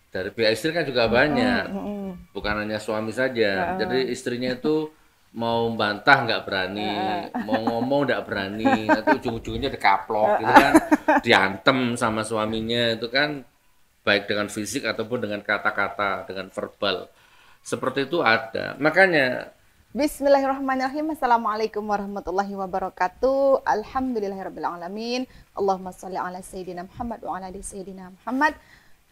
Dari pihak istri kan juga banyak, bukan hanya suami saja. Jadi istrinya itu mau bantah nggak berani, mau ngomong nggak berani, nanti ujung-ujungnya dikaplok gitu kan, diantem sama suaminya itu kan, baik dengan fisik ataupun dengan kata-kata, dengan verbal. Seperti itu ada. Makanya Bismillahirrahmanirrahim. Assalamualaikum warahmatullahi wabarakatuh. Alhamdulillahirrahmanirrahim. Allahumma salli ala Sayyidina Muhammad wa ala ali Sayyidina Muhammad.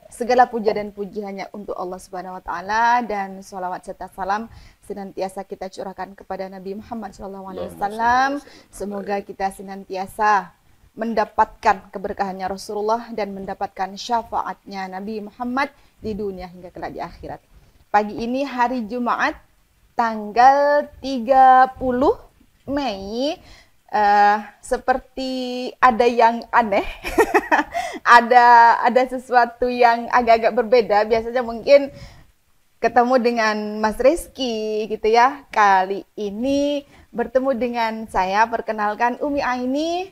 Segala puja dan puji hanya untuk Allah Subhanahu wa taala, dan sholawat serta salam senantiasa kita curahkan kepada Nabi Muhammad SAW. Semoga kita senantiasa mendapatkan keberkahannya Rasulullah dan mendapatkan syafaatnya Nabi Muhammad di dunia hingga kelak di akhirat. Pagi ini hari Jumat tanggal 30 Mei, seperti ada yang aneh. ada sesuatu yang agak-agak berbeda. Biasanya mungkin ketemu dengan Mas Rizky gitu ya. Kali ini bertemu dengan saya, perkenalkan Umi Aini.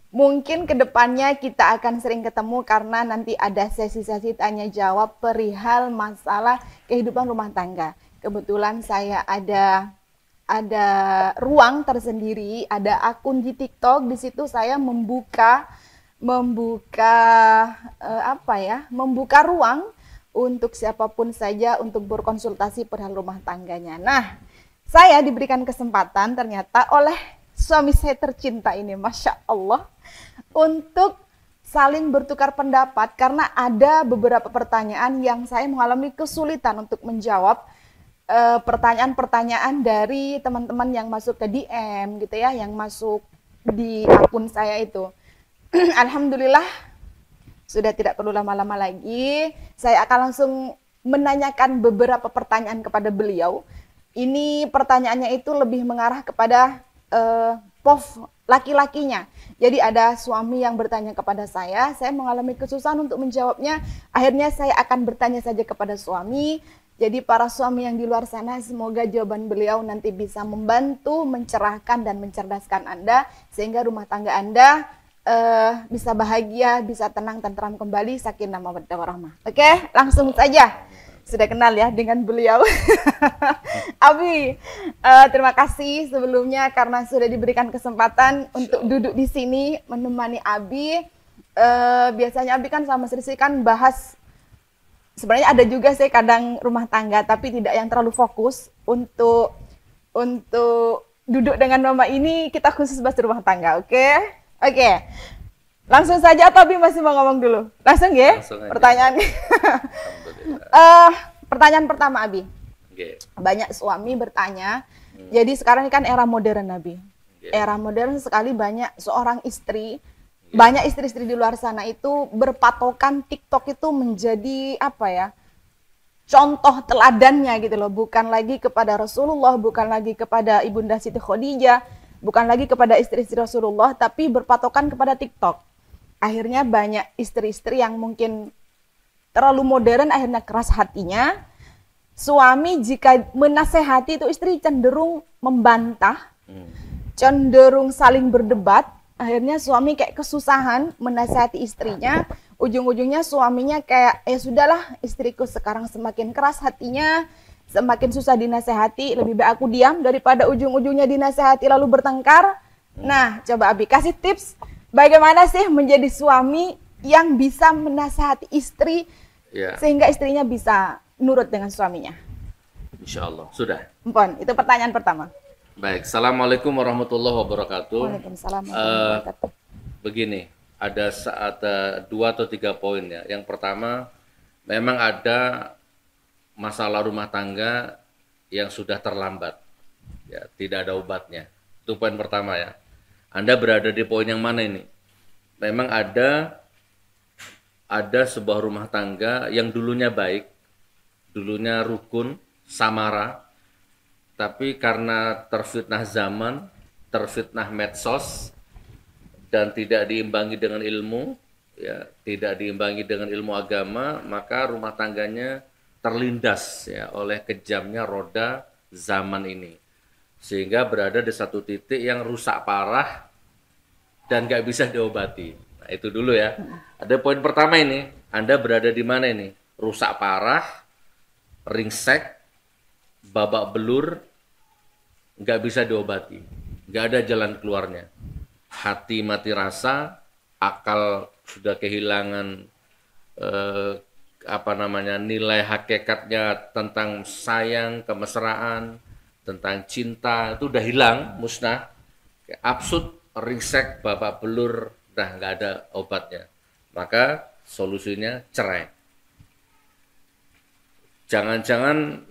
Mungkin kedepannya kita akan sering ketemu karena nanti ada sesi-sesi tanya jawab perihal masalah kehidupan rumah tangga. Kebetulan saya ada ruang tersendiri, ada akun di TikTok. Di situ saya membuka membuka ruang untuk siapapun saja untuk berkonsultasi perihal rumah tangganya. Nah, saya diberikan kesempatan ternyata oleh suami saya tercinta ini, Masya Allah, untuk saling bertukar pendapat karena ada beberapa pertanyaan yang saya mengalami kesulitan untuk menjawab, pertanyaan-pertanyaan dari teman-teman yang masuk ke DM gitu ya, yang masuk di akun saya itu. Alhamdulillah, sudah tidak perlu lama-lama lagi. Saya akan langsung menanyakan beberapa pertanyaan kepada beliau. Ini pertanyaannya itu lebih mengarah kepada POV laki-lakinya. Jadi ada suami yang bertanya kepada saya mengalami kesusahan untuk menjawabnya. Akhirnya saya akan bertanya saja kepada suami. Jadi para suami yang di luar sana, semoga jawaban beliau nanti bisa membantu, mencerahkan dan mencerdaskan Anda sehingga rumah tangga Anda bisa bahagia, bisa tenang, tentram kembali, sakinah mawaddah warahmah. Oke, langsung saja. Sudah kenal ya dengan beliau. Abi, terima kasih sebelumnya karena sudah diberikan kesempatan untuk duduk di sini menemani Abi. Biasanya Abi kan sama Sri kan bahas, sebenarnya ada juga sih kadang rumah tangga, tapi tidak yang terlalu fokus. Untuk duduk dengan Mama ini kita khusus bahas rumah tangga, oke? Oke. Langsung saja atau Abi masih mau ngomong dulu? Langsung ya? langsung aja. Pertanyaan. Alhamdulillah. Pertanyaan pertama, Abi. Okay. Banyak suami bertanya. Jadi sekarang ini kan era modern, Abi. Era modern sekali, banyak seorang istri, banyak istri-istri di luar sana itu berpatokan TikTok itu menjadi apa ya? Contoh teladannya gitu loh, bukan lagi kepada Rasulullah, bukan lagi kepada Ibunda Siti Khadijah, bukan lagi kepada istri-istri Rasulullah, tapi berpatokan kepada TikTok. Akhirnya banyak istri-istri yang mungkin terlalu modern, akhirnya keras hatinya. Suami jika menasehati itu istri cenderung membantah, cenderung saling berdebat. Akhirnya suami kayak kesusahan menasehati istrinya. Ujung-ujungnya suaminya kayak, ya sudahlah, istriku sekarang semakin keras hatinya, semakin susah dinasehati, lebih baik aku diam daripada ujung-ujungnya dinasehati lalu bertengkar. Nah, coba Abi kasih tips bagaimana sih menjadi suami yang bisa menasehati istri sehingga istrinya bisa nurut dengan suaminya. Insya Allah. Sudah. Empon, itu pertanyaan pertama. Baik. Assalamualaikum warahmatullahi wabarakatuh. Waalaikumsalam warahmatullahi wabarakatuh. Begini, ada 2 atau 3 poin ya. Yang pertama, memang ada masalah rumah tangga yang sudah terlambat. Ya, tidak ada obatnya. Itu poin pertama ya. Anda berada di poin yang mana ini? Memang ada sebuah rumah tangga yang dulunya baik, dulunya rukun, samara, tapi karena terfitnah zaman, terfitnah medsos, dan tidak diimbangi dengan ilmu, ya, tidak diimbangi dengan ilmu agama, maka rumah tangganya terlindas ya oleh kejamnya roda zaman ini, sehingga berada di satu titik yang rusak parah dan nggak bisa diobati. Nah, itu dulu ya. Ada poin pertama ini, Anda berada di mana ini? rusak parah, ringsek, babak belur, nggak bisa diobati, nggak ada jalan keluarnya. Hati mati rasa, akal sudah kehilangan nilai hakikatnya tentang sayang, kemesraan, tentang cinta, itu udah hilang, musnah, absurd, ringsek, babak belur, udah nggak ada obatnya. Maka solusinya cerai. Jangan-jangan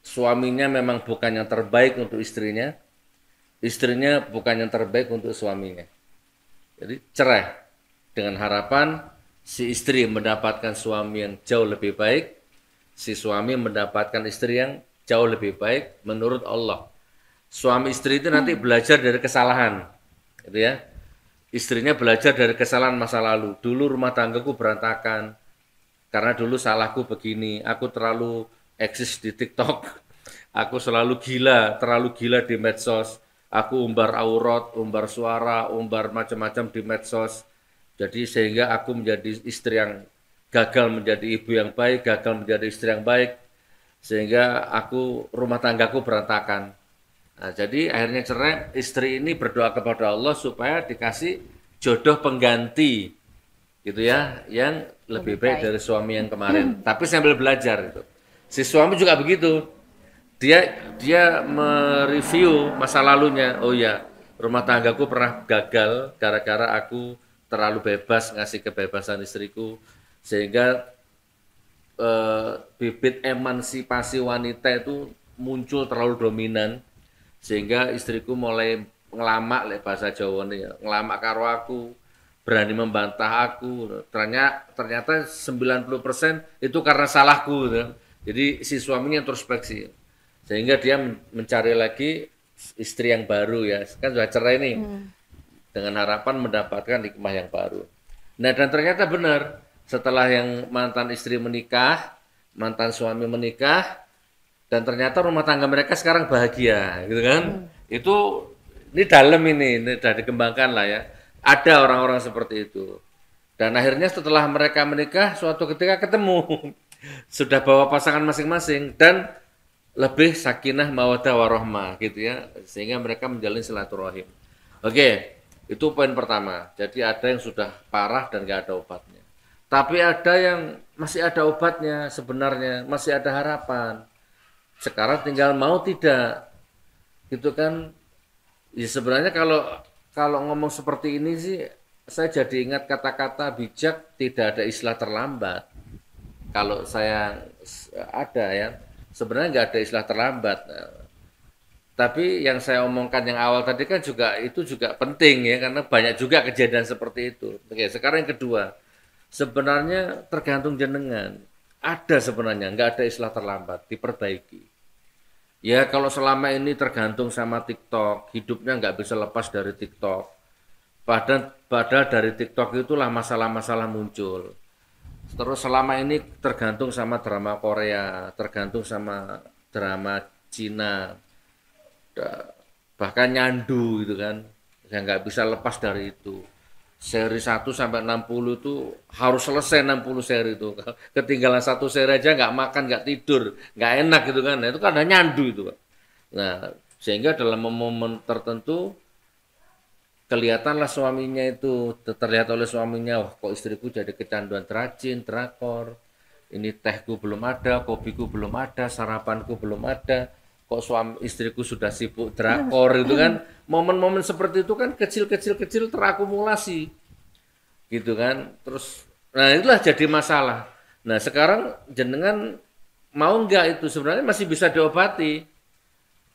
suaminya memang bukan yang terbaik untuk istrinya, istrinya bukan yang terbaik untuk suaminya. Jadi cerai dengan harapan si istri mendapatkan suami yang jauh lebih baik, si suami mendapatkan istri yang jauh lebih baik menurut Allah. Suami istri itu nanti belajar dari kesalahan, gitu ya. Istrinya belajar dari kesalahan masa lalu. Dulu rumah tanggaku berantakan, karena dulu salahku begini, aku terlalu eksis di TikTok, aku terlalu gila di medsos, aku umbar aurat, umbar suara, umbar macam-macam di medsos. Jadi sehingga aku menjadi istri yang gagal menjadi ibu yang baik, gagal menjadi istri yang baik, sehingga rumah tanggaku berantakan. Nah, jadi akhirnya cerai, istri ini berdoa kepada Allah supaya dikasih jodoh pengganti, gitu ya, yang lebih baik dari suami yang kemarin. Tapi sambil belajar itu. Si suami juga begitu. Dia mereview masa lalunya. Oh ya, rumah tanggaku pernah gagal gara-gara aku terlalu bebas ngasih kebebasan istriku, sehingga bibit emansipasi wanita itu muncul terlalu dominan, sehingga istriku mulai ngelamak bahasa Jawa nih, ngelamak karo aku, berani membantah aku. Ternyata 90% itu karena salahku gitu. Jadi si suaminya introspeksi, sehingga dia mencari lagi istri yang baru ya, kan sudah cerai nih, dengan harapan mendapatkan hikmah yang baru. Nah, dan ternyata benar, setelah yang mantan istri menikah, mantan suami menikah, dan ternyata rumah tangga mereka sekarang bahagia, gitu kan? Ini dalam ini sudah dikembangkan lah ya. Ada orang-orang seperti itu. Dan akhirnya setelah mereka menikah, suatu ketika ketemu, sudah bawa pasangan masing-masing dan lebih sakinah mawaddah warahmah gitu ya, sehingga mereka menjalin silaturahim. Oke, itu poin pertama. Jadi ada yang sudah parah dan nggak ada obatnya. Tapi ada yang masih ada obatnya sebenarnya, masih ada harapan. Sekarang tinggal mau tidak, gitu kan? Ya sebenarnya kalau ngomong seperti ini sih, saya jadi ingat kata-kata bijak, tidak ada istilah terlambat. Kalau saya ada ya, sebenarnya nggak ada istilah terlambat. Tapi yang saya omongkan yang awal tadi kan itu juga penting ya, karena banyak juga kejadian seperti itu. Oke, sekarang yang kedua, sebenarnya tergantung jenengan. Ada sebenarnya, nggak ada istilah terlambat, diperbaiki. Ya kalau selama ini tergantung sama TikTok, hidupnya nggak bisa lepas dari TikTok. Padahal dari TikTok itulah masalah-masalah muncul. Terus selama ini tergantung sama drama Korea, tergantung sama drama Cina, bahkan nyandu gitu kan. Saya nggak bisa lepas dari itu. Seri 1 sampai 60 itu harus selesai 60 seri itu. Ketinggalan satu seri aja nggak makan, nggak tidur, nggak enak gitu kan. Nah, itu kan ada nyandu itu, Pak. Nah, sehingga dalam momen tertentu kelihatanlah suaminya itu, terlihat oleh suaminya, wah kok istriku jadi kecanduan rajin, drakor. Ini tehku belum ada, kopiku belum ada, sarapanku belum ada. Kok istriku sudah sibuk drakor itu kan. Momen-momen seperti itu kan kecil terakumulasi. Gitu kan. Terus nah itulah jadi masalah. Nah, sekarang jenengan mau enggak itu sebenarnya masih bisa diobati.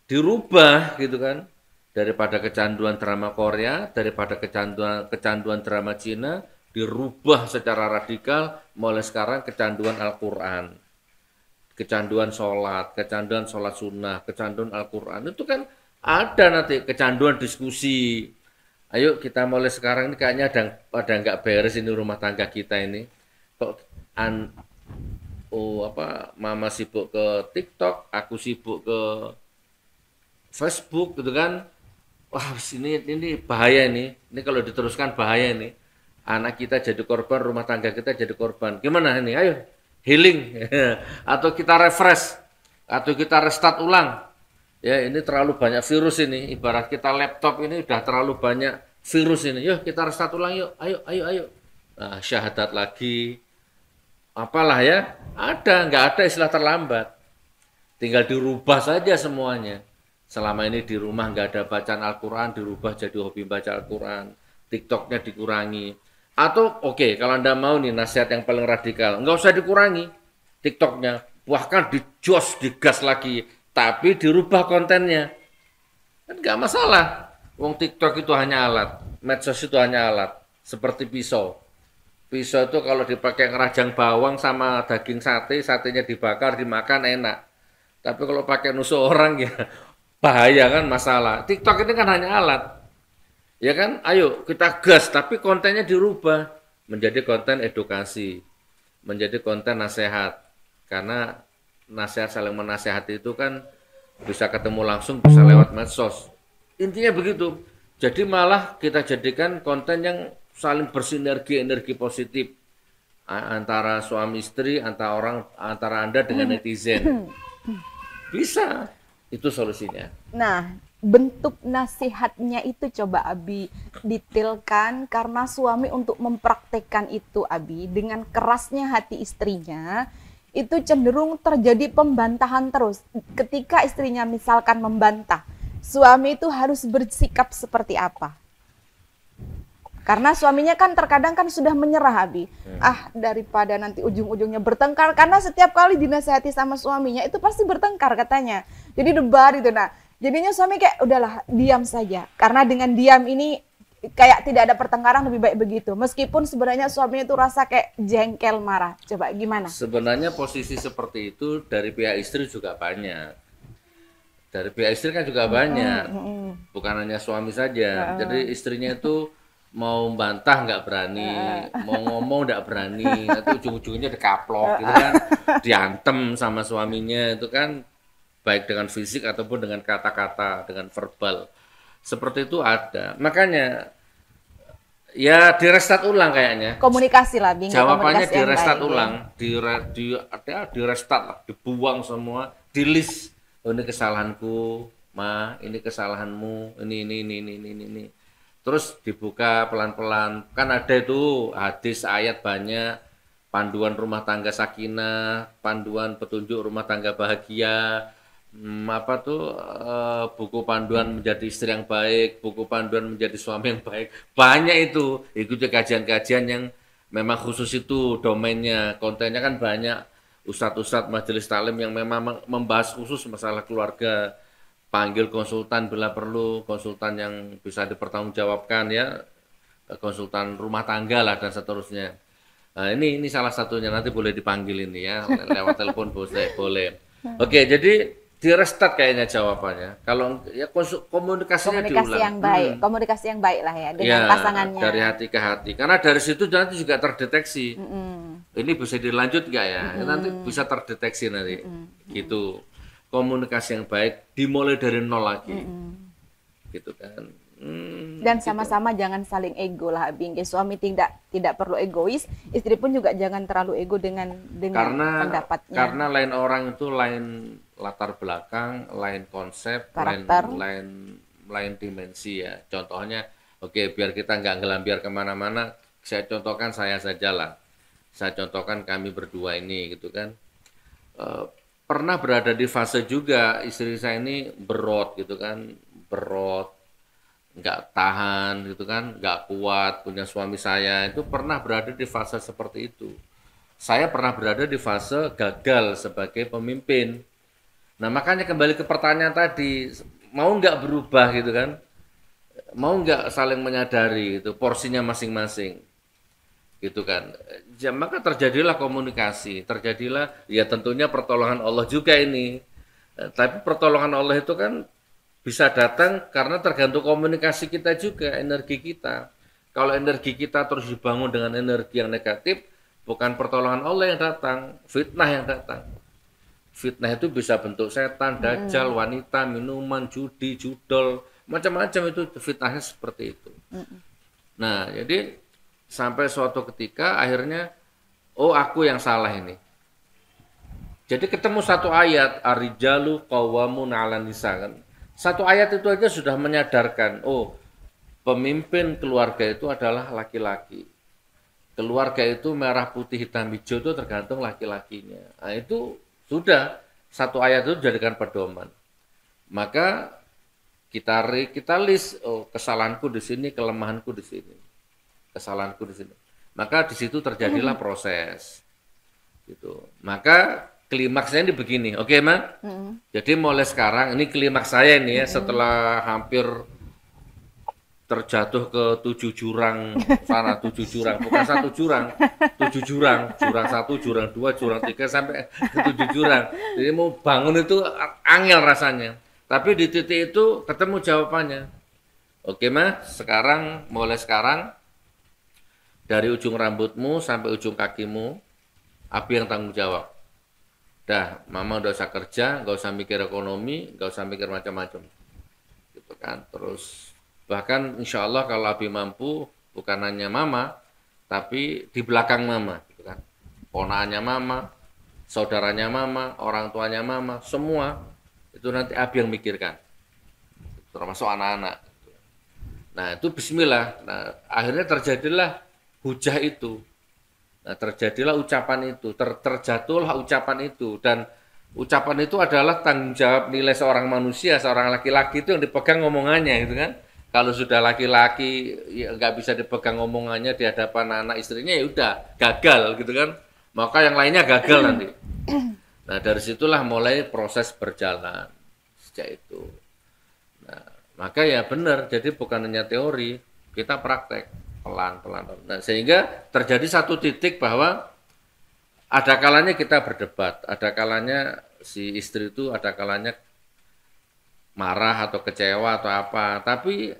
Dirubah gitu kan. Daripada kecanduan drama Korea, daripada kecanduan drama Cina, dirubah secara radikal mulai sekarang kecanduan Al-Qur'an. Kecanduan sholat sunnah, kecanduan Al-Quran, itu kan ada nanti kecanduan diskusi. Ayo kita mulai sekarang ini kayaknya ada nggak beres ini rumah tangga kita ini. Kok mama sibuk ke TikTok, aku sibuk ke Facebook gitu kan. Wah, ini bahaya ini. Ini kalau diteruskan bahaya ini. Anak kita jadi korban, rumah tangga kita jadi korban. Gimana ini? Ayo healing, atau kita refresh, atau kita restart ulang. Ya, ini terlalu banyak virus ini. Ibarat kita laptop ini udah terlalu banyak virus ini. Yuk kita restart ulang yuk. Ayo. Nah, syahadat lagi. Apalah ya? Nggak ada istilah terlambat. Tinggal dirubah saja semuanya. Selama ini di rumah nggak ada bacaan Al-Quran, dirubah jadi hobi baca Al-Quran. TikToknya dikurangi. Atau oke, kalau Anda mau nih nasihat yang paling radikal, nggak usah dikurangi TikToknya. Bahkan dijos, digas lagi. Tapi dirubah kontennya. Kan nggak masalah. Wong TikTok itu hanya alat. Medsos itu hanya alat. Seperti pisau. Pisau itu kalau dipakai ngerajang bawang sama daging sate, satenya dibakar, dimakan enak. Tapi kalau pakai nusuk orang ya bahaya kan, masalah. TikTok ini kan hanya alat. Ya kan, ayo kita gas, tapi kontennya dirubah menjadi konten edukasi, menjadi konten nasihat. Karena nasihat saling menasihati itu kan bisa ketemu langsung, bisa lewat medsos. Intinya begitu. Jadi malah kita jadikan konten yang saling bersinergi, energi positif antara suami istri, antara Anda dengan netizen. Bisa, itu solusinya. Nah, bentuk nasihatnya itu coba Abi detailkan, karena suami untuk mempraktekkan itu Abi dengan kerasnya hati istrinya itu cenderung terjadi pembantahan terus. Ketika istrinya misalkan membantah, suami itu harus bersikap seperti apa? Karena suaminya kan terkadang kan sudah menyerah Abi. Daripada nanti ujung-ujungnya bertengkar, karena setiap kali dinasihati sama suaminya itu pasti bertengkar katanya. Jadi debar itu. Nah, jadinya suami kayak udahlah diam saja. Karena dengan diam ini kayak tidak ada pertengkaran, lebih baik begitu. Meskipun sebenarnya suaminya itu rasa kayak jengkel, marah. Coba gimana? Sebenarnya posisi seperti itu dari pihak istri juga banyak. Dari pihak istri kan juga banyak. Bukan hanya suami saja. Jadi istrinya itu mau bantah nggak berani, mau ngomong nggak berani, nanti ujung-ujungnya dikaplok gitu kan, diantem sama suaminya itu kan, baik dengan fisik ataupun dengan kata-kata, dengan verbal. Seperti itu ada. Makanya ya direstart ulang kayaknya. Komunikasi lah, Bing. Jawabannya direstart ulang, direstart lah, dibuang semua, di list. Oh, ini kesalahanku, Ma, ini kesalahanmu, ini. Terus dibuka pelan-pelan. Kan ada itu hadis, ayat banyak, panduan rumah tangga sakinah, panduan petunjuk rumah tangga bahagia, buku panduan menjadi istri yang baik, buku panduan menjadi suami yang baik. Banyak itu. Ikuti kajian-kajian yang memang khusus itu domainnya, kontennya kan banyak. Ustadz-ustadz majelis taklim yang memang membahas khusus masalah keluarga. Panggil konsultan bila perlu, konsultan yang bisa dipertanggungjawabkan ya, konsultan rumah tangga lah dan seterusnya. Nah, ini salah satunya, nanti boleh dipanggil ini ya, lewat telepon boleh. Oke, jadi direstart kayaknya jawabannya. Kalau ya komunikasinya diulang. Yang baik, komunikasi yang baik lah ya dengan pasangannya. Dari hati ke hati. Karena dari situ nanti juga terdeteksi. Ini bisa dilanjut nggak ya? Nanti bisa terdeteksi nanti. Gitu. Komunikasi yang baik dimulai dari nol lagi. Gitu kan. Dan sama-sama gitu. Jangan saling ego lah, Bing. Suami tidak perlu egois, istri pun juga jangan terlalu ego dengan pendapatnya. Karena lain orang itu lain latar belakang, lain konsep, lain dimensi ya. Contohnya, oke, biar kita nggak ngelambiar kemana-mana, saya contohkan saya saja lah. Saya contohkan kami berdua ini gitu kan. Pernah berada di fase juga istri saya ini berot gitu kan, nggak tahan gitu kan, nggak kuat, punya suami saya itu pernah berada di fase seperti itu. Saya pernah berada di fase gagal sebagai pemimpin. Nah makanya kembali ke pertanyaan tadi, mau nggak berubah gitu kan, mau nggak saling menyadari itu porsinya masing-masing gitu kan. Ya, maka terjadilah komunikasi, terjadilah ya tentunya pertolongan Allah juga ini. Tapi pertolongan Allah itu kan bisa datang karena tergantung komunikasi kita juga, energi kita. Kalau energi kita terus dibangun dengan energi yang negatif, bukan pertolongan Allah yang datang, fitnah yang datang. Fitnah itu bisa bentuk setan, dajjal, wanita, minuman, judi, judol, macam-macam itu fitnahnya seperti itu. Nah, jadi sampai suatu ketika akhirnya, oh aku yang salah ini. Jadi ketemu satu ayat, ar-rijalu qawwamun 'alan nisa kan. Satu ayat itu aja sudah menyadarkan, oh, pemimpin keluarga itu adalah laki-laki. Keluarga itu merah putih hitam hijau itu tergantung laki-lakinya. Nah, itu sudah satu ayat itu dijadikan pedoman. Maka kita list, oh, kesalahanku di sini, kelemahanku di sini, kesalahanku di sini. Maka di situ terjadilah proses, gitu. Maka klimaksnya ini begini, oke, Ma? Jadi mulai sekarang ini klimaks saya ini ya, setelah hampir terjatuh ke 7 jurang sana, 7 jurang, bukan 1 jurang, 7 jurang, jurang 1, jurang 2, jurang 3 sampai ke 7 jurang. Jadi mau bangun itu angel rasanya. Tapi di titik itu ketemu jawabannya. Oke, Mas, mulai sekarang dari ujung rambutmu sampai ujung kakimu, Abi yang tanggung jawab. Dah, Mama udah usah kerja, nggak usah mikir ekonomi, nggak usah mikir macam-macam. Gitu kan. Terus bahkan insya Allah kalau Abi mampu, bukan hanya Mama, tapi di belakang Mama, gitu kan. Ponakannya Mama, saudaranya Mama, orang tuanya Mama, semua itu nanti Abi yang mikirkan, termasuk anak-anak. Nah itu bismillah. Nah akhirnya terjadilah hujah itu. Nah terjadilah ucapan itu, terjatuhlah ucapan itu. Dan ucapan itu adalah tanggung jawab nilai seorang manusia, seorang laki-laki itu yang dipegang ngomongannya, gitu kan. Kalau sudah laki-laki ya nggak bisa dipegang ngomongannya di hadapan anak istrinya, ya udah gagal, gitu kan. Maka yang lainnya gagal nanti. Nah dari situlah mulai proses berjalan sejak itu. Nah, maka ya benar, jadi bukan hanya teori, kita praktek pelan-pelan. Nah, sehingga terjadi satu titik bahwa ada kalanya kita berdebat, ada kalanya si istri itu ada kalanya marah atau kecewa atau apa, tapi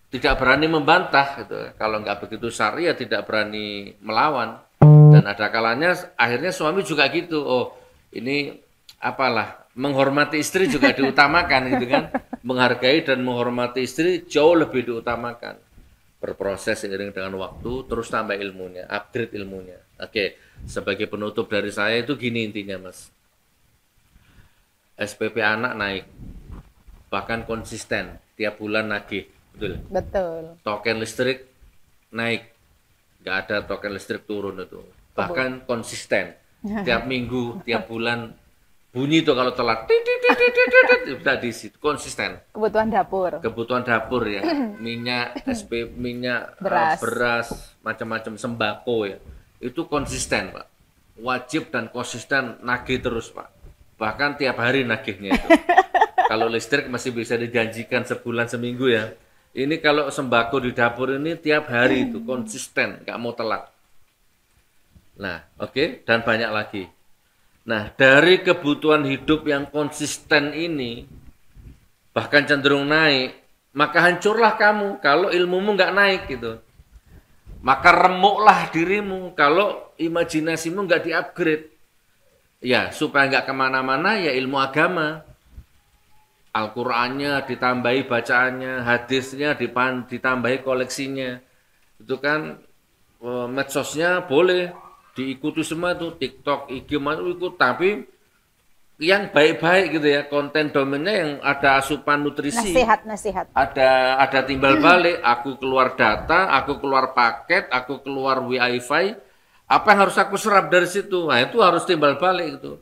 tidak berani membantah gitu. Kalau nggak begitu syar'i ya tidak berani melawan. Dan ada kalanya akhirnya suami juga gitu. Oh, ini apalah, menghormati istri juga diutamakan gitu kan. Menghargai dan menghormati istri jauh lebih diutamakan. Berproses seiring dengan waktu, terus tambah ilmunya, upgrade ilmunya. Oke, sebagai penutup dari saya itu gini intinya, Mas. SPP anak naik. Bahkan konsisten, tiap bulan nagih, betul? Betul. Token listrik naik. Nggak ada token listrik turun itu. Bahkan konsisten, tiap minggu, tiap bulan bunyi itu kalau telat, udah di situ, konsisten. Kebutuhan dapur ya, minyak, minyak, beras, macam-macam sembako ya, itu konsisten Pak, wajib dan konsisten nagih terus Pak, bahkan tiap hari nagihnya itu. Kalau listrik masih bisa dijanjikan sebulan seminggu ya, ini kalau sembako di dapur ini tiap hari itu konsisten, nggak mau telat. Nah, oke, dan banyak lagi. Nah, dari kebutuhan hidup yang konsisten ini, bahkan cenderung naik, maka hancurlah kamu kalau ilmumu nggak naik gitu. Maka remuklah dirimu kalau imajinasimu nggak di-upgrade. Ya, supaya nggak kemana-mana ya ilmu agama. Al-Qur'annya ditambahi bacaannya, hadisnya ditambahi koleksinya. Itu kan medsosnya boleh diikuti semua tuh, TikTok, IG, ikut, tapi yang baik-baik gitu ya, konten domainnya yang ada asupan nutrisi, nasihat, ada timbal balik, aku keluar data, aku keluar paket, aku keluar WiFi, apa yang harus aku serap dari situ? Nah itu harus timbal balik gitu.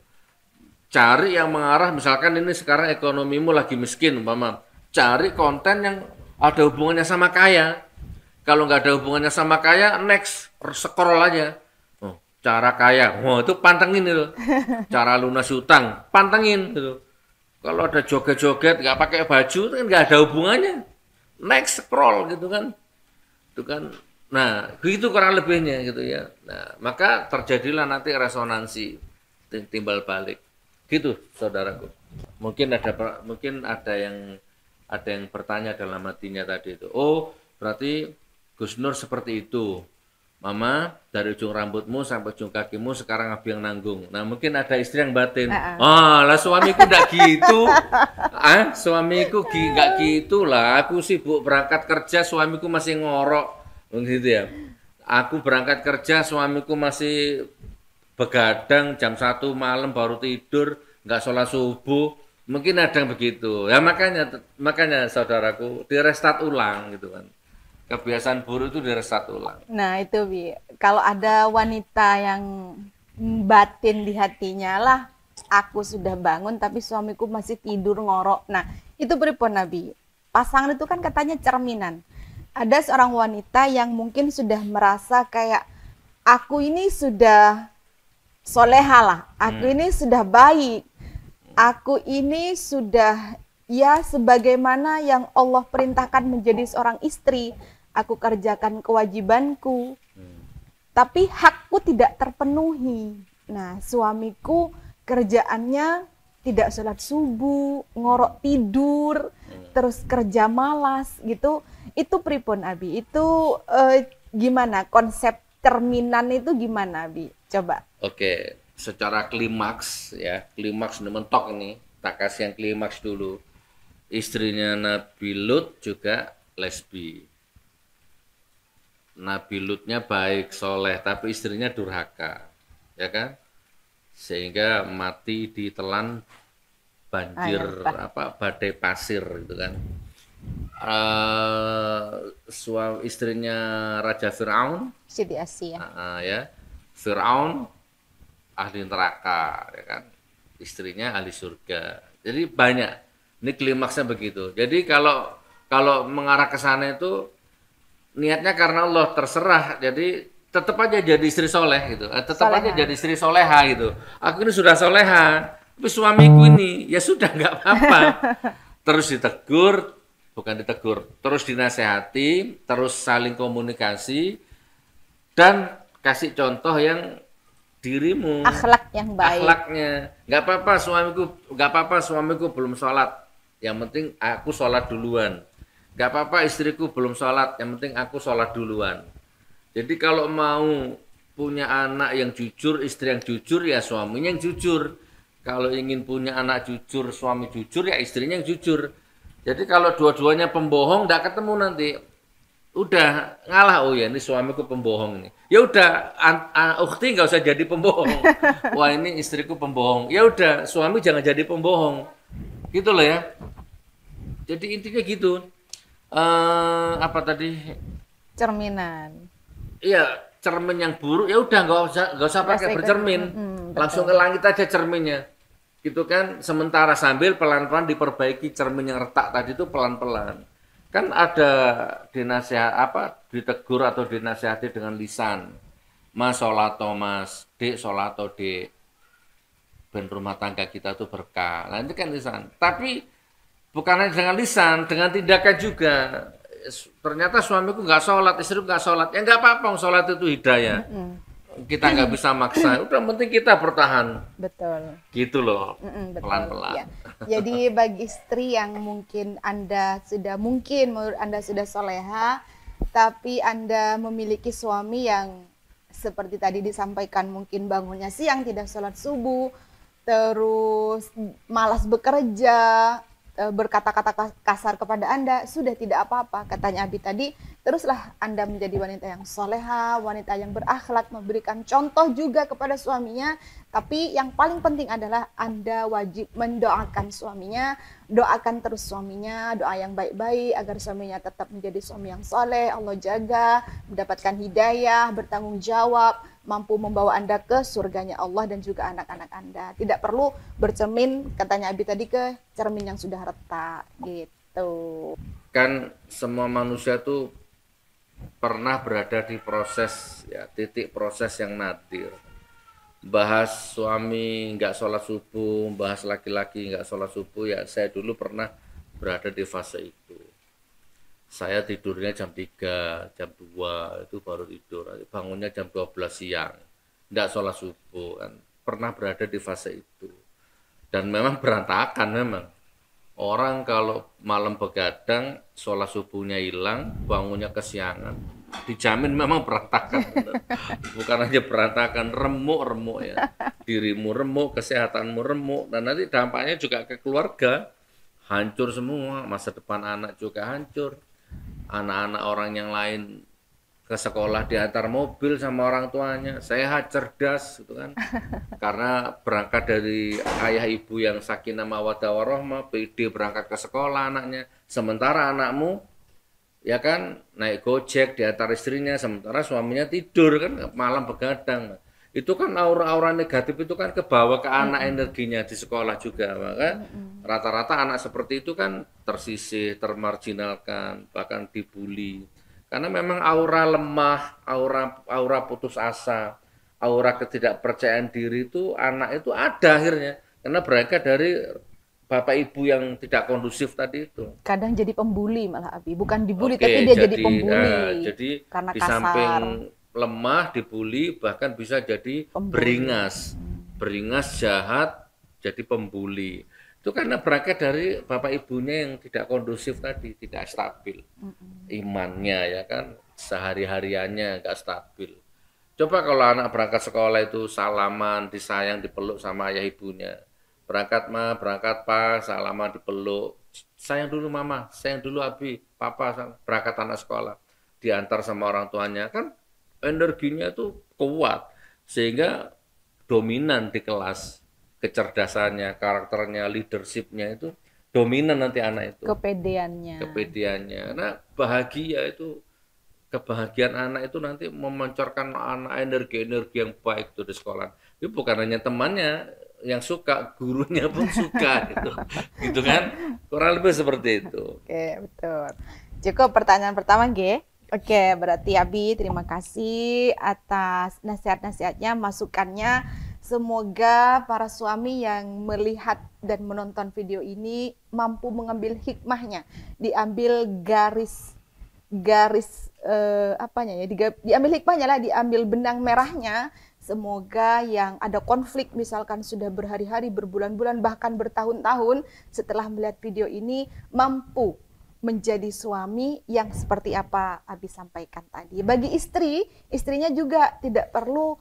Cari yang mengarah, misalkan ini sekarang ekonomimu lagi miskin, umpama, cari konten yang ada hubungannya sama kaya. Kalau nggak ada hubungannya sama kaya, next, scroll aja. Cara kaya, wah itu pantengin itu. Cara lunasi utang, pantengin gitu. Kalau ada joget-joget nggak pakai baju, kan nggak ada hubungannya. Next scroll gitu kan, itu kan. Nah, begitu kurang lebihnya gitu ya. Nah, maka terjadilah nanti resonansi, timbal balik, gitu, saudaraku. Mungkin ada yang bertanya dalam hatinya tadi itu. Oh, berarti Gus Nur seperti itu. Mama, dari ujung rambutmu sampai ujung kakimu sekarang Abi yang nanggung. Nah mungkin ada istri yang batin. Lah suamiku enggak gitu. Suamiku enggak gitu lah. Aku sibuk berangkat kerja, suamiku masih ngorok. Begitu ya. Aku berangkat kerja, suamiku masih begadang jam 1 malam baru tidur, nggak sholat subuh, mungkin ada yang begitu. Ya makanya saudaraku direstart ulang gitu kan. Kebiasaan buruk itu direstart ulang. Nah, itu Bi. Kalau ada wanita yang batin di hatinya lah, aku sudah bangun tapi suamiku masih tidur ngorok. Nah, itu pripun Nabi? Pasangan itu kan katanya cerminan. Ada seorang wanita yang mungkin sudah merasa kayak aku ini sudah soleha lah, aku ini sudah baik, aku ini sudah ya sebagaimana yang Allah perintahkan menjadi seorang istri, aku kerjakan kewajibanku, tapi hakku tidak terpenuhi. Nah, suamiku kerjaannya tidak sholat subuh, ngorok tidur, terus kerja malas gitu. Itu pripun Abi? Itu gimana konsep cerminan itu gimana Abi? Coba. Oke, secara klimaks ya, klimaks ini mentok nih, tak kasih yang klimaks dulu. Istrinya Nabi Lut juga lesbi. Nabi Lutnya baik, soleh, tapi istrinya durhaka, ya kan? Sehingga mati ditelan banjir badai pasir gitu kan. Istrinya Raja Fir'aun, Siti Asia. ya, Fir'aun ahli neraka, ya kan? Istrinya ahli surga. Jadi banyak. Ini klimaksnya begitu. Jadi kalau mengarah ke sana itu niatnya karena Allah, terserah. Jadi tetap aja jadi istri soleh gitu, tetap aja jadi istri soleha gitu. Aku ini sudah soleha, tapi suamiku ini ya sudah nggak apa-apa. Terus terus dinasehati, terus saling komunikasi dan kasih contoh yang dirimu, akhlak yang baik. Akhlaknya nggak apa-apa suamiku belum sholat, yang penting aku sholat duluan. Nggak apa-apa istriku belum sholat, yang penting aku sholat duluan. Jadi kalau mau punya anak yang jujur, istri yang jujur, ya suaminya yang jujur. Kalau ingin punya anak jujur, suami jujur, ya istrinya yang jujur. Jadi kalau dua-duanya pembohong, nggak ketemu nanti. Udah ngalah, oh ya ini suamiku pembohong ini. Ya udah, ukhti nggak usah jadi pembohong. Wah ini istriku pembohong. Ya udah, suami jangan jadi pembohong. Gitu loh ya. Jadi intinya gitu. Apa tadi? Cerminan. Iya, cermin yang buruk ya udah nggak usah pakai bercermin, langsung ke langit aja cerminnya, gitu kan. Sementara sambil pelan-pelan diperbaiki cermin yang retak tadi itu pelan-pelan. Kan ada ditegur atau dinasihati dengan lisan, mas sholato mas, dek sholato dek, ben rumah tangga kita tuh berkah. Nah itu kan lisan, tapi bukan hanya dengan lisan, dengan tindakan juga. Ternyata suamiku nggak sholat, istriku nggak sholat, ya nggak apa-apa, sholat itu hidayah. Kita nggak bisa maksa, udah penting kita bertahan. Betul. Gitu loh, Ya. pelan-pelan. Jadi bagi istri yang mungkin menurut Anda sudah soleha, tapi Anda memiliki suami yang seperti tadi disampaikan, mungkin bangunnya siang, tidak sholat subuh, terus malas bekerja, berkata-kata kasar kepada Anda, sudah tidak apa-apa, katanya Abi tadi, teruslah Anda menjadi wanita yang soleha, wanita yang berakhlak, memberikan contoh juga kepada suaminya. Tapi yang paling penting adalah Anda wajib mendoakan suaminya, doakan terus suaminya, doa yang baik-baik agar suaminya tetap menjadi suami yang soleh, Allah jaga, mendapatkan hidayah, bertanggung jawab, mampu membawa Anda ke surganya Allah dan juga anak-anak Anda. Tidak perlu bercermin, katanya Abi tadi, ke cermin yang sudah retak gitu. Kan semua manusia tuh pernah berada di proses, ya, titik proses yang nadir. Bahas suami nggak sholat subuh, bahas laki-laki nggak sholat subuh, ya saya dulu pernah berada di fase itu. Saya tidurnya jam 3, jam 2 itu baru tidur, bangunnya jam 12 siang, nggak sholat subuh kan. Pernah berada di fase itu. Dan memang berantakan memang. Orang kalau malam begadang, sholat subuhnya hilang, bangunnya kesiangan, dijamin memang berantakan. Bukan aja berantakan, remuk ya. Dirimu remuk, kesehatanmu remuk, dan nanti dampaknya juga ke keluarga. Hancur semua, masa depan anak juga hancur. Anak-anak orang yang lain ke sekolah diantar mobil sama orang tuanya, sehat, cerdas gitu kan. Karena berangkat dari ayah ibu yang sakinah mawaddah warahmah, pede berangkat ke sekolah anaknya. Sementara anakmu ya kan naik Gojek diantar istrinya, sementara suaminya tidur kan malam begadang. Itu kan aura-aura negatif itu kan kebawa ke anak energinya di sekolah juga. Maka rata-rata anak seperti itu kan tersisih, termarginalkan, bahkan dibully. Karena memang aura lemah, aura putus asa, aura ketidakpercayaan diri itu anak itu ada akhirnya. Karena berangkat dari bapak ibu yang tidak kondusif tadi itu. Kadang jadi pembuli malah Abi, bukan dibully Oke, tapi dia jadi pembuli jadi karena di kasar. samping lemah dibully bahkan bisa jadi beringas, beringas jahat jadi pembuli. Itu karena berangkat dari bapak ibunya yang tidak kondusif tadi, tidak stabil imannya ya kan, sehari-hariannya nggak stabil. Coba kalau anak berangkat sekolah itu salaman, disayang, dipeluk sama ayah ibunya. Berangkat ma, berangkat pa, salaman, dipeluk. Sayang dulu mama, sayang dulu abi, papa, berangkat anak sekolah. Diantar sama orang tuanya, kan energinya itu kuat. Sehingga dominan di kelas. Kecerdasannya, karakternya, leadershipnya itu dominan nanti anak itu. Kepedeannya. Nah bahagia itu, kebahagiaan anak itu nanti memancarkan anak energi-energi yang baik itu di sekolah. Itu bukan hanya temannya yang suka, gurunya pun suka gitu kan, kurang lebih seperti itu. Oke, betul. Cukup pertanyaan pertama, G. Oke, berarti Abi terima kasih atas nasihat-nasihatnya, masukannya. Semoga para suami yang melihat dan menonton video ini mampu mengambil hikmahnya, diambil garis diambil hikmahnya lah, diambil benang merahnya. Semoga yang ada konflik misalkan sudah berhari-hari, berbulan-bulan, bahkan bertahun-tahun setelah melihat video ini mampu menjadi suami yang seperti apa Abi sampaikan tadi. Bagi istri, istrinya juga tidak perlu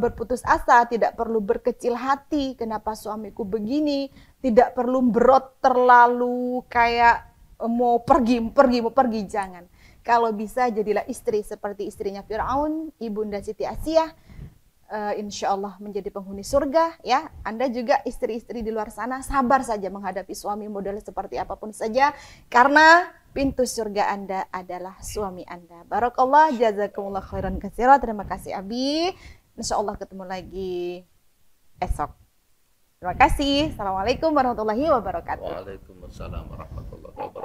berputus asa, tidak perlu berkecil hati, kenapa suamiku begini, tidak perlu berot terlalu kayak mau pergi, jangan. Kalau bisa jadilah istri seperti istrinya Firaun, Ibunda Siti Asyah, insya Allah menjadi penghuni surga ya. Anda juga istri-istri di luar sana sabar saja menghadapi suami model seperti apapun saja, karena pintu surga Anda adalah suami Anda. Barakallah, jazakumullah khairan katsira. Terima kasih Abi. Insya Allah ketemu lagi esok. Terima kasih. Assalamualaikum warahmatullahi wabarakatuh. Waalaikumsalam warahmatullahi wabarakatuh.